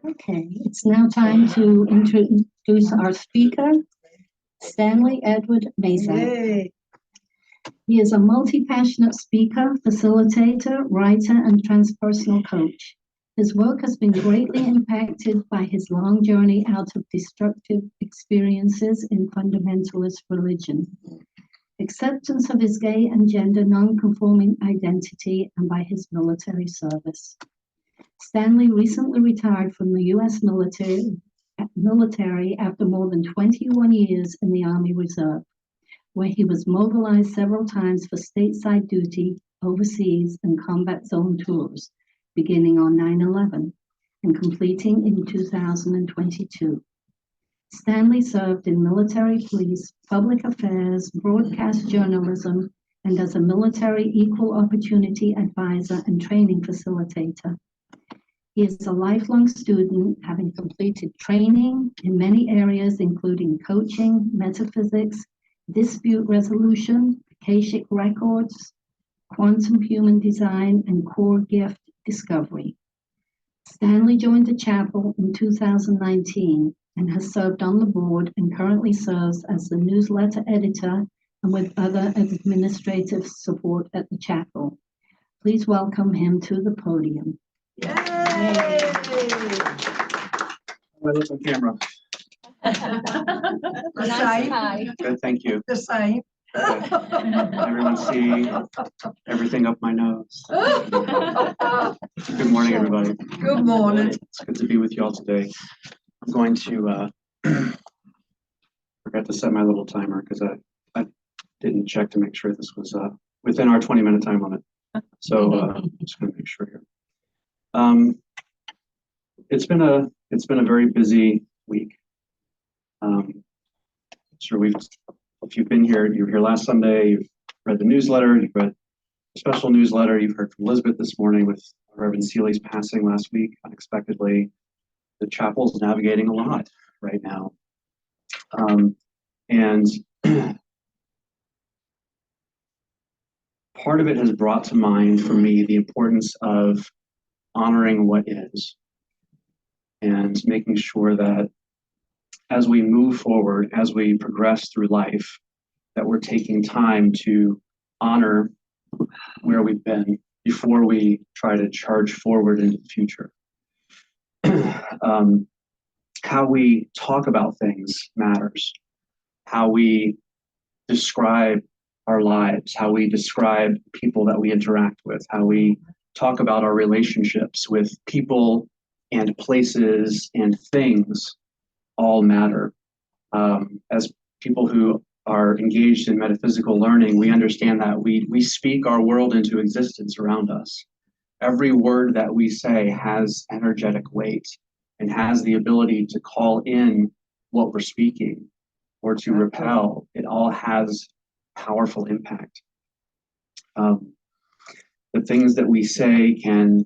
Okay, it's now time to introduce our speaker, Stanley Edward Maszczak. Yay. He is a multi-passionate speaker, facilitator, writer, and transpersonal coach. His work has been greatly impacted by his long journey out of destructive experiences in fundamentalist religion, acceptance of his gay and gender non-conforming identity, and by his military service. Stanley recently retired from the U.S. military after more than 21 years in the Army Reserve, where he was mobilized several times for stateside duty overseas and combat zone tours, beginning on 9/11 and completing in 2022. Stanley served in military police, public affairs, broadcast journalism, and as a military equal opportunity advisor and training facilitator. He is a lifelong student, having completed training in many areas, including coaching, metaphysics, dispute resolution, Akashic records, quantum human design, and core gift discovery. Stanley joined the chapel in 2019 and has served on the board and currently serves as the newsletter editor and with other administrative support at the chapel. Please welcome him to the podium. Yay! My little camera. The same. Good, thank you. The same. Everyone see everything up my nose. Good morning, everybody. Good morning. It's good to be with you all today. I'm going to forgot to set my little timer because I didn't check to make sure this was within our 20-minute time limit. So I'm just going to make sure here. It's been a very busy week. Sure, if you've been here, you were here last Sunday, you've read the newsletter, you've read a special newsletter, you've heard from Elizabeth this morning with Reverend Seeley's passing last week unexpectedly. The chapel's navigating a lot right now. And part of it has brought to mind for me the importance of honoring what is and making sure that as we move forward, as we progress through life, that we're taking time to honor where we've been before we try to charge forward into the future. How we talk about things matters. How we describe our lives, how we describe people that we interact with, how we talk about our relationships with people and places and things all matter. As people who are engaged in metaphysical learning, we understand that we speak our world into existence around us. Every word that we say has energetic weight and has the ability to call in what we're speaking or to repel. It all has powerful impact. The things that we say can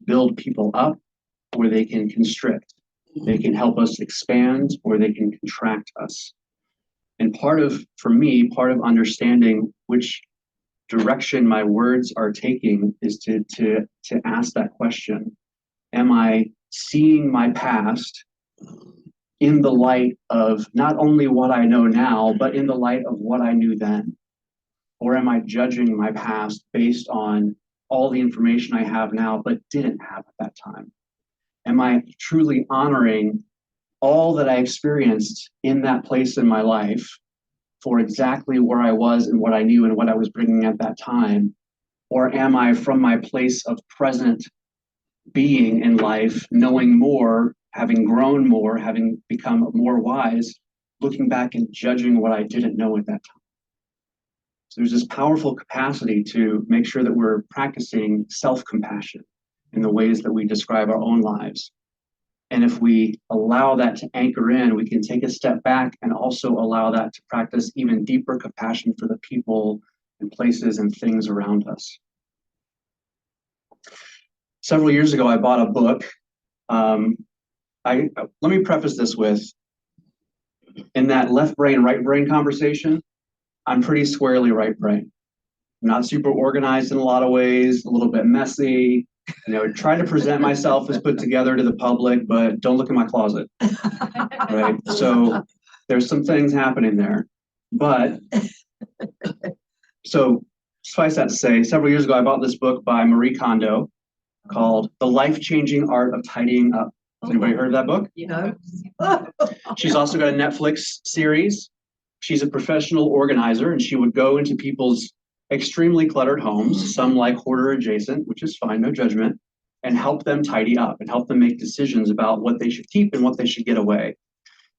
build people up or they can constrict. They can help us expand or they can contract us. And for me, part of understanding which direction my words are taking is to ask that question. Am I seeing my past in the light of not only what I know now, but in the light of what I knew then? Or am I judging my past based on all the information I have now, but didn't have at that time? Am I truly honoring all that I experienced in that place in my life for exactly where I was and what I knew and what I was bringing at that time? Or am I from my place of present being in life, knowing more, having grown more, having become more wise, looking back and judging what I didn't know at that time? So there's this powerful capacity to make sure that we're practicing self-compassion in the ways that we describe our own lives. And if we allow that to anchor in, we can take a step back and also allow that to practice even deeper compassion for the people and places and things around us. Several years ago, I bought a book. Let me preface this with, in that left brain, right brain conversation, I'm pretty squarely right brain. Not super organized in a lot of ways, a little bit messy, Try to present myself as put together to the public, but don't look in my closet, right? So there's some things happening there. But so suffice that to say, several years ago, I bought this book by Marie Kondo called The Life-Changing Art of Tidying Up. Has anybody heard of that book? She's also got a Netflix series. She's a professional organizer, and she would go into people's extremely cluttered homes, some like hoarder adjacent, which is fine, no judgment, and help them tidy up and help them make decisions about what they should keep and what they should get away.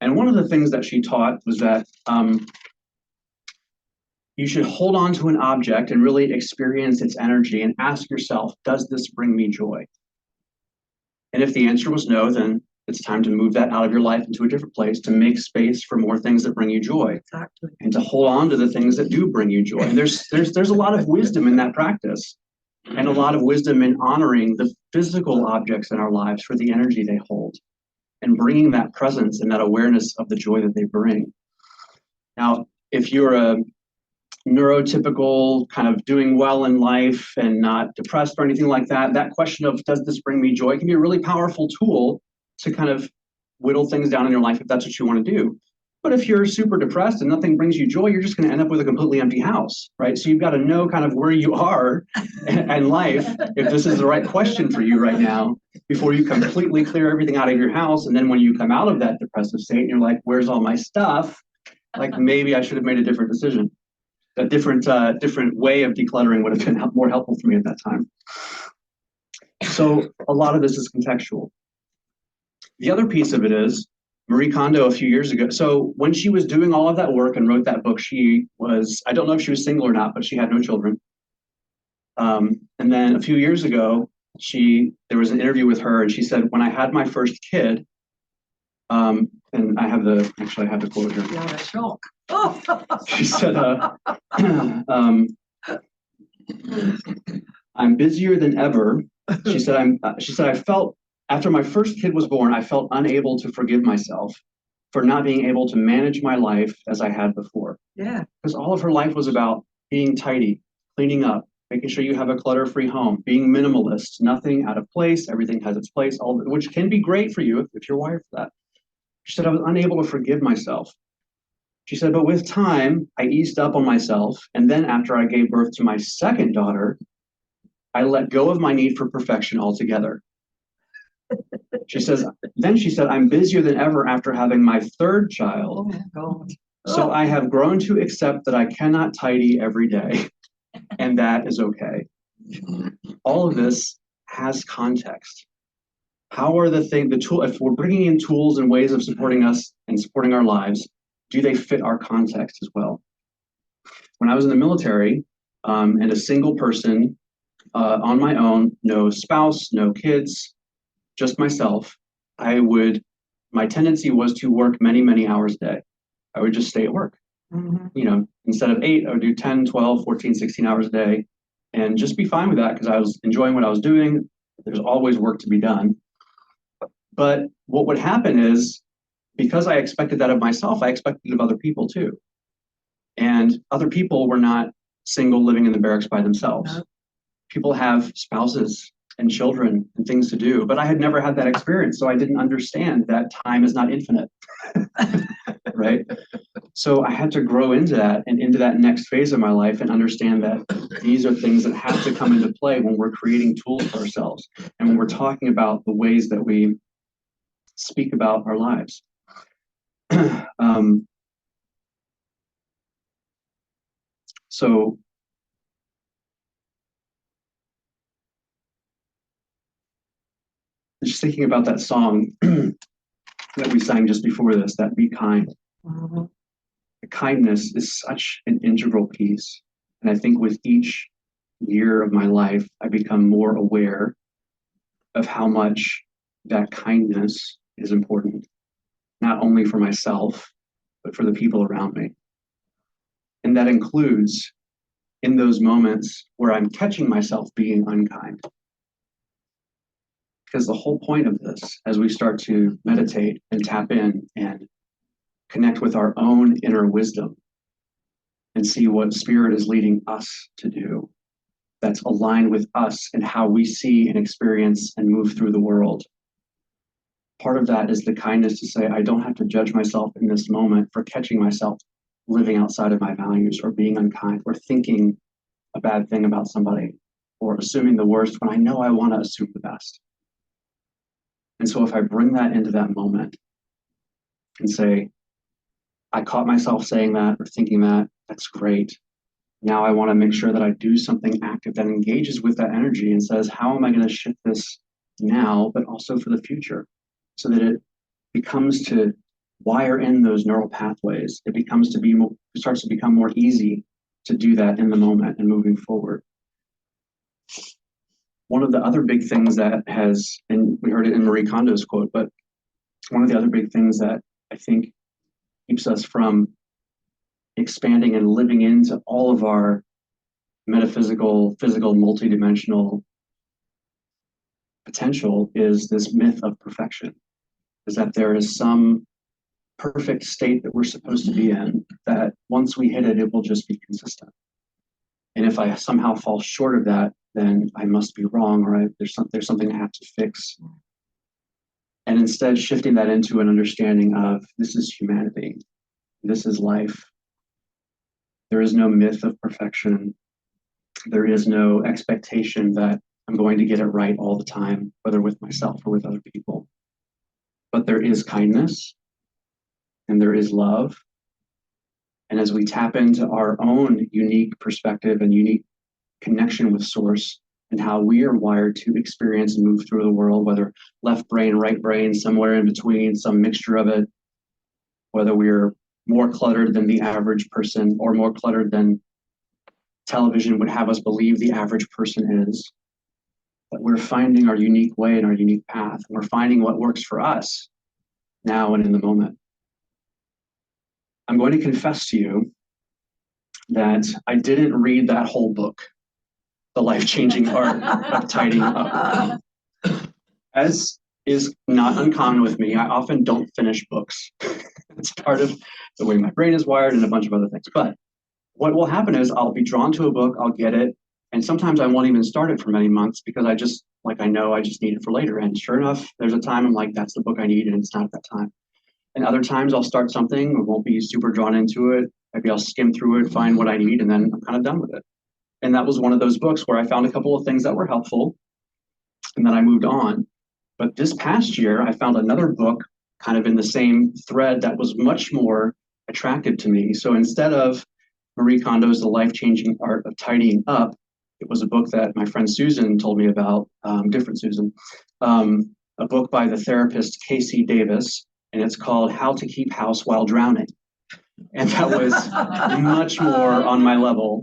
And one of the things that she taught was that you should hold on to an object and really experience its energy and ask yourself, does this bring me joy? And if the answer was no, then it's time to move that out of your life into a different place to make space for more things that bring you joy. Exactly. And to hold on to the things that do bring you joy. And there's a lot of wisdom in that practice, and a lot of wisdom in honoring the physical objects in our lives for the energy they hold, and bringing that presence and that awareness of the joy that they bring. Now, if you're a neurotypical, kind of doing well in life and not depressed or anything like that, that question of does this bring me joy can be a really powerful tool to kind of whittle things down in your life if that's what you want to do. But if you're super depressed and nothing brings you joy, you're just going to end up with a completely empty house, right? So you've got to know kind of where you are in life, if this is the right question for you right now, before you completely clear everything out of your house. And then when you come out of that depressive state and you're like, where's all my stuff? Like maybe I should have made a different decision. A different way of decluttering would have been more helpful for me at that time. So a lot of this is contextual. The other piece of it is Marie Kondo a few years ago. So when she was doing all of that work and wrote that book, she was, I don't know if she was single or not, but she had no children. And then a few years ago, there was an interview with her, and she said, when I had my first kid, and I have the quote here. You're a shock. She said, I'm busier than ever. She said, I felt, after my first kid was born, I felt unable to forgive myself for not being able to manage my life as I had before. Yeah. Because all of her life was about being tidy, cleaning up, making sure you have a clutter-free home, being minimalist, nothing out of place, everything has its place, which can be great for you if you're wired for that. She said, I was unable to forgive myself. She said, but with time, I eased up on myself. And then after I gave birth to my second daughter, I let go of my need for perfection altogether. She said, I'm busier than ever after having my third child. Oh my God. So I have grown to accept that I cannot tidy every day, and that is okay. All of this has context. How are if we're bringing in tools and ways of supporting us and supporting our lives, do they fit our context as well? When I was in the military, and a single person on my own, no spouse, no kids, just myself, my tendency was to work many, many hours a day. I would just stay at work. Mm-hmm. Instead of 8, I would do 10, 12, 14, 16 hours a day and just be fine with that because I was enjoying what I was doing. There's always work to be done. But what would happen is, because I expected that of myself, I expected it of other people too. And other people were not single living in the barracks by themselves. No. People have spouses and children and things to do, but I had never had that experience, so I didn't understand that time is not infinite, right? So I had to grow into that and into that next phase of my life and understand that these are things that have to come into play when we're creating tools for ourselves and when we're talking about the ways that we speak about our lives. So just thinking about that song that we sang just before this, that Be Kind. Mm-hmm. The kindness is such an integral piece. And I think with each year of my life, I become more aware of how much that kindness is important, not only for myself, but for the people around me. And that includes in those moments where I'm catching myself being unkind. Because the whole point of this, as we start to meditate and tap in and connect with our own inner wisdom and see what Spirit is leading us to do, that's aligned with us and how we see and experience and move through the world. Part of that is the kindness to say, I don't have to judge myself in this moment for catching myself living outside of my values, or being unkind, or thinking a bad thing about somebody, or assuming the worst when I know I want to assume the best. And so if I bring that into that moment and say, I caught myself saying that or thinking that, that's great. Now I want to make sure that I do something active that engages with that energy and says, how am I going to shift this now, but also for the future, so that it becomes to wire in those neural pathways. It starts to become more easy to do that in the moment and moving forward. One of the other big things that has, and we heard it in Marie Kondo's quote, but one of the other big things that I think keeps us from expanding and living into all of our metaphysical, physical, multidimensional potential is this myth of perfection, is that there is some perfect state that we're supposed to be in, that once we hit it, it will just be consistent. And if I somehow fall short of that, then I must be wrong, or there's something I have to fix. And instead shifting that into an understanding of, this is humanity, this is life. There is no myth of perfection. There is no expectation that I'm going to get it right all the time, whether with myself or with other people. But there is kindness, and there is love. And as we tap into our own unique perspective and unique connection with Source, and how we are wired to experience and move through the world, whether left brain, right brain, somewhere in between, some mixture of it, whether we're more cluttered than the average person or more cluttered than television would have us believe the average person is. But we're finding our unique way and our unique path. And we're finding what works for us now and in the moment. I'm going to confess to you that I didn't read that whole book, The Life-Changing Art of Tidying Up. As is not uncommon with me, I often don't finish books. It's part of the way my brain is wired and a bunch of other things. But what will happen is I'll be drawn to a book, I'll get it, and sometimes I won't even start it for many months because I know I just need it for later. And sure enough, there's a time I'm like, that's the book I need, and it's not at that time. And other times I'll start something, or won't be super drawn into it. Maybe I'll skim through it, find what I need, and then I'm kind of done with it. And that was one of those books where I found a couple of things that were helpful, and then I moved on. But this past year, I found another book kind of in the same thread that was much more attractive to me. So instead of Marie Kondo's The Life-Changing Art of Tidying Up, it was a book that my friend Susan told me about, different Susan, a book by the therapist Casey Davis, and it's called How to Keep House While Drowning. And that was much more on my level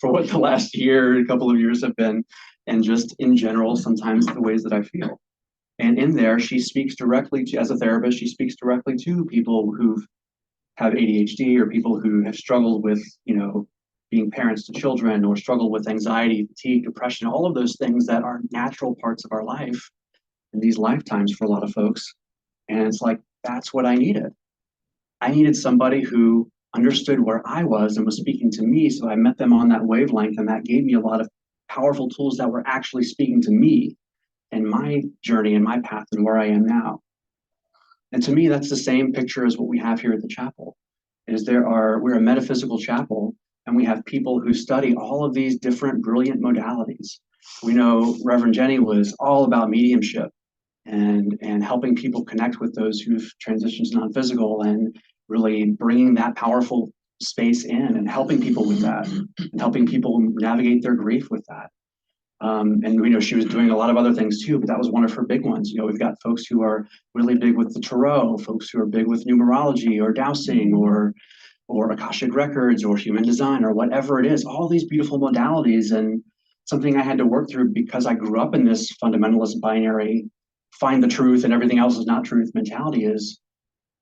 for what the last year, a couple of years have been, and just in general, sometimes the ways that I feel. And in there, she speaks directly to, as a therapist, she speaks directly to people who have ADHD or people who have struggled with, being parents to children, or struggle with anxiety, fatigue, depression, all of those things that are natural parts of our life in these lifetimes for a lot of folks. And it's like, that's what I needed. I needed somebody who understood where I was and was speaking to me. So I met them on that wavelength, and that gave me a lot of powerful tools that were actually speaking to me and my journey and my path and where I am now. And to me, that's the same picture as what we have here at the chapel. We're a metaphysical chapel, and we have people who study all of these different brilliant modalities. We know Reverend Jenny was all about mediumship and helping people connect with those who've transitioned to non-physical, and really bringing that powerful space in and helping people with that, and helping people navigate their grief with that. And we know she was doing a lot of other things too, but that was one of her big ones. We've got folks who are really big with the tarot, folks who are big with numerology or dowsing or Akashic records or human design or whatever it is, all these beautiful modalities. And something I had to work through because I grew up in this fundamentalist binary, find the truth and everything else is not truth mentality, is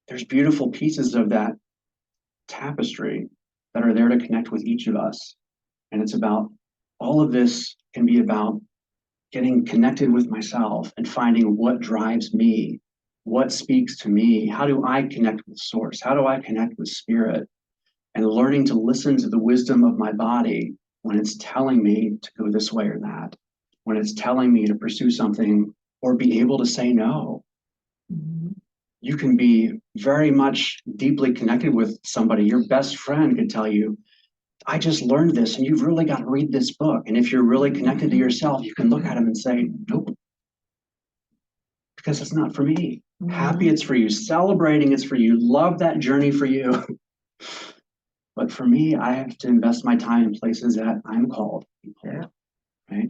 there's beautiful pieces of that tapestry that are there to connect with each of us. And it's about, all of this can be about getting connected with myself and finding what drives me, what speaks to me, how do I connect with Source, how do I connect with Spirit, and learning to listen to the wisdom of my body when it's telling me to go this way or that, when it's telling me to pursue something or be able to say no. You can be very much deeply connected with somebody. Your best friend could tell you, I just learned this and you've really got to read this book. And if you're really connected to yourself, you can look at him and say, nope, because it's not for me. Happy it's for you. Celebrating it's for you. Love that journey for you. But for me, I have to invest my time in places that I'm called. Right?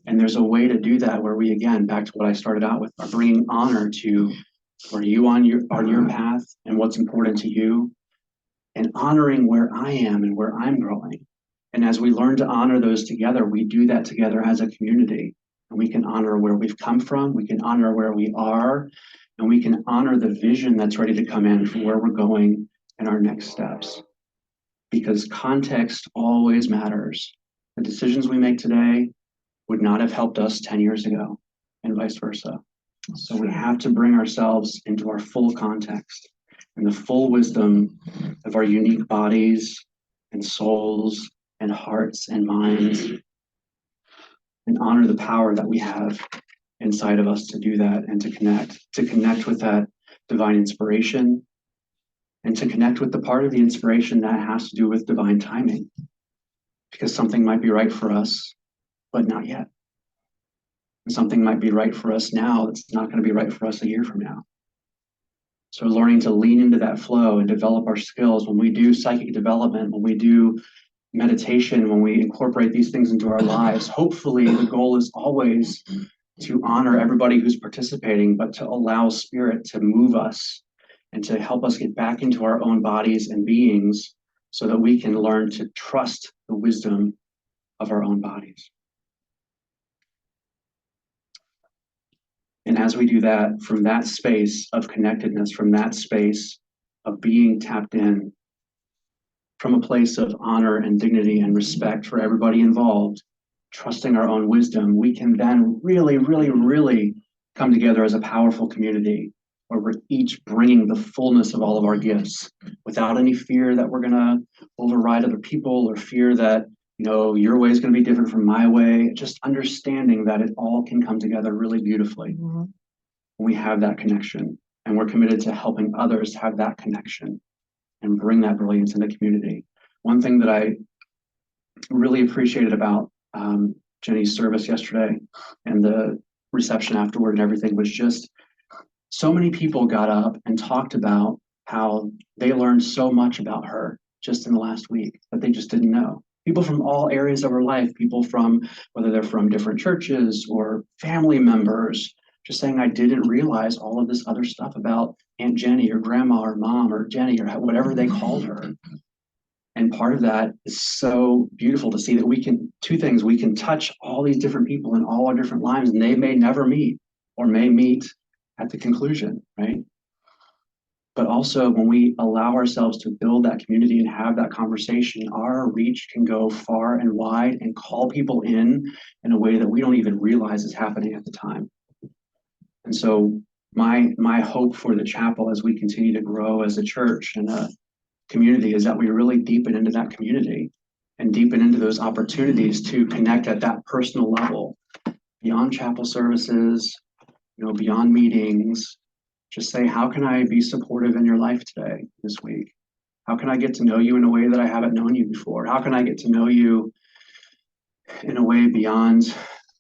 And there's a way to do that where we, again, back to what I started out with, are bringing honor to where you on your path and what's important to you, and honoring where I am and where I'm growing. And as we learn to honor those together, we do that together as a community. And we can honor where we've come from, we can honor where we are, and we can honor the vision that's ready to come in for where we're going and our next steps. Because context always matters. The decisions we make today would not have helped us 10 years ago, and vice versa. So we have to bring ourselves into our full context and the full wisdom of our unique bodies and souls and hearts and minds, and honor the power that we have inside of us to do that and to connect with that divine inspiration, and to connect with the part of the inspiration that has to do with divine timing, because something might be right for us, but not yet. And something might be right for us now that's not going to be right for us a year from now. So learning to lean into that flow and develop our skills when we do psychic development, when we do meditation, when we incorporate these things into our lives, hopefully the goal is always to honor everybody who's participating, but to allow spirit to move us and to help us get back into our own bodies and beings so that we can learn to trust the wisdom of our own bodies. And as we do that, from that space of connectedness, from that space of being tapped in, from a place of honor and dignity and respect for everybody involved, trusting our own wisdom, we can then really, really, really come together as a powerful community where we're each bringing the fullness of all of our gifts without any fear that we're going to override other people, or fear that, your way is going to be different from my way. Just understanding that it all can come together really beautifully when we have that connection, and we're committed to helping others have that connection and bring that brilliance in the community. One thing that I really appreciated about Jenny's service yesterday and the reception afterward and everything was just so many people got up and talked about how they learned so much about her just in the last week that they just didn't know. People from all areas of her life, people from, whether they're from different churches or family members, just saying, I didn't realize all of this other stuff about Aunt Jenny or Grandma or Mom or Jenny or whatever they called her. And part of that is so beautiful to see that we can, two things, we can touch all these different people in all our different lives, and they may never meet or may meet at the conclusion, right? But also when we allow ourselves to build that community and have that conversation, our reach can go far and wide and call people in a way that we don't even realize is happening at the time. And so my hope for the chapel as we continue to grow as a church and a community is that we really deepen into that community and deepen into those opportunities to connect at that personal level, beyond chapel services, beyond meetings. Just say, how can I be supportive in your life today, this week? How can I get to know you in a way that I haven't known you before? How can I get to know you in a way beyond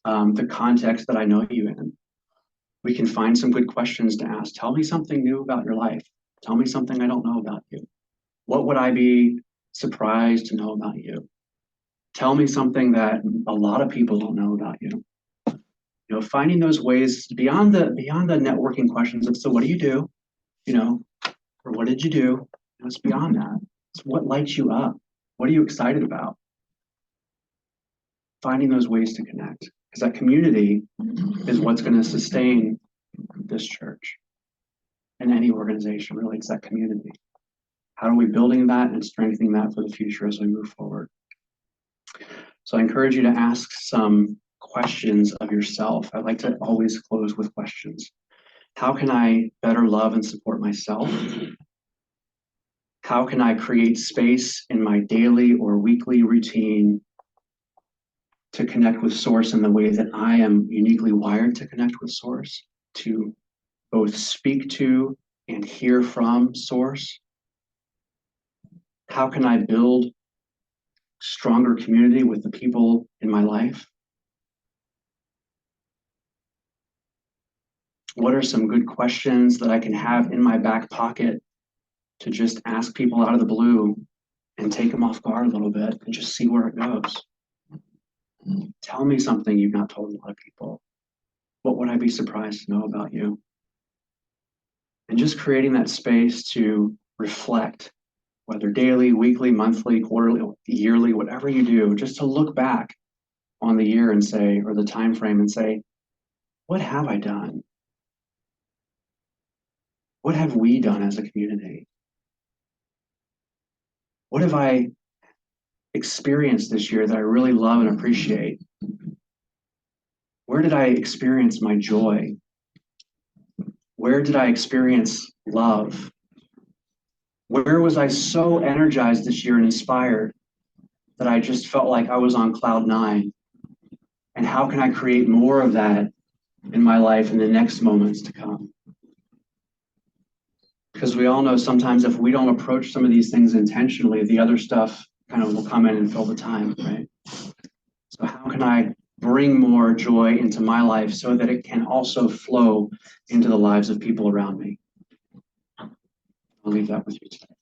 the context that I know you in? We can find some good questions to ask. Tell me something new about your life. Tell me something I don't know about you. What would I be surprised to know about you? Tell me something that a lot of people don't know about you. Finding those ways beyond the networking questions of, so what do you do? Or what did you do? It's beyond that. It's what lights you up. What are you excited about? Finding those ways to connect, because that community is what's going to sustain this church and any organization. Really, it's that community. How are we building that and strengthening that for the future as we move forward? So I encourage you to ask some questions of yourself. I like to always close with questions. How can I better love and support myself? How can I create space in my daily or weekly routine to connect with Source in the way that I am uniquely wired to connect with Source, to both speak to and hear from Source? How can I build stronger community with the people in my life? What are some good questions that I can have in my back pocket to just ask people out of the blue and take them off guard a little bit and just see where it goes? Tell me something you've not told a lot of people. What would I be surprised to know about you? And just creating that space to reflect, whether daily, weekly, monthly, quarterly, yearly, whatever you do, just to look back on the year and say, or the time frame and say, what have I done? What have we done as a community? What have I experienced this year that I really love and appreciate? Where did I experience my joy? Where did I experience love? Where was I so energized this year and inspired that I just felt like I was on cloud 9? And how can I create more of that in my life in the next moments to come? Because we all know sometimes if we don't approach some of these things intentionally, the other stuff kind of will come in and fill the time, right? So how can I bring more joy into my life so that it can also flow into the lives of people around me? I'll leave that with you today.